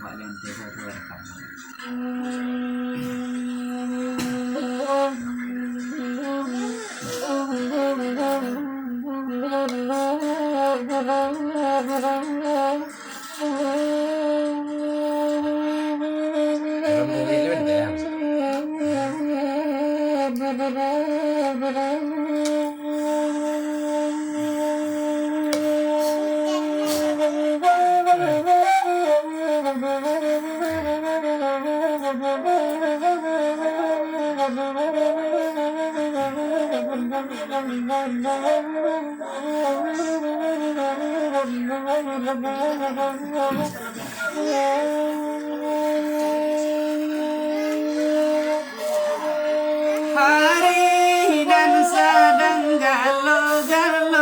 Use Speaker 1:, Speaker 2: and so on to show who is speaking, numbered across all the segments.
Speaker 1: Walang teror kan. Hari dan sedang galau-galau,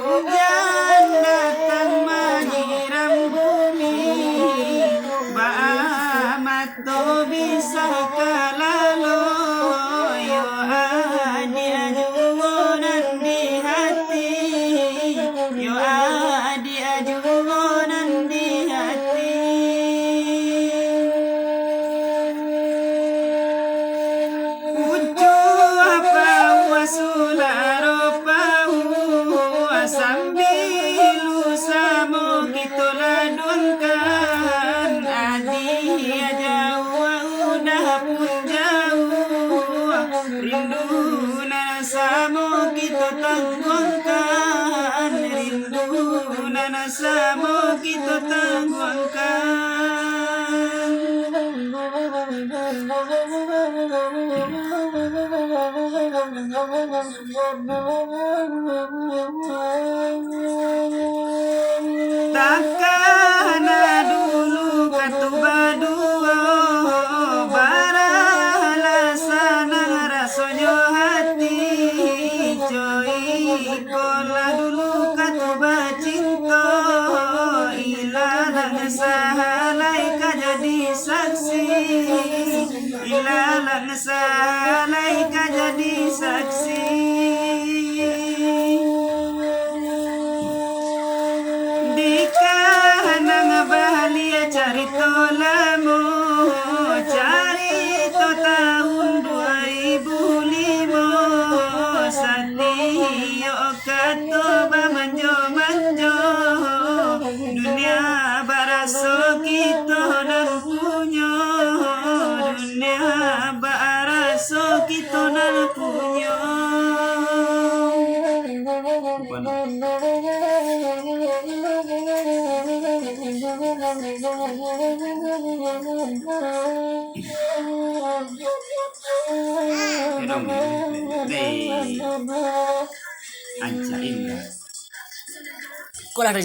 Speaker 1: hujan datang menyiram bumi. Baamat to bisa kalalu, yo adi ajunan di hati, yo adi ajunan di hati. Sulara pahu sambil samo kita ladunkan adi jauh udah pun jauh rindu na samo kita tangguhkan rindu na samo kita tangguhkan. Takkan dulu katubadua baralasanang rasonyo hati coy kola dulu katubacinto ilalang sahalai ka jadi saksi ilalang sahalai ka jadi saksi. Carito lamu, carito tahun 2005 Satio katoba manjo-manjo dunia baraso kita nan punyo dunia baraso kita nan punyo. Kau lah kerja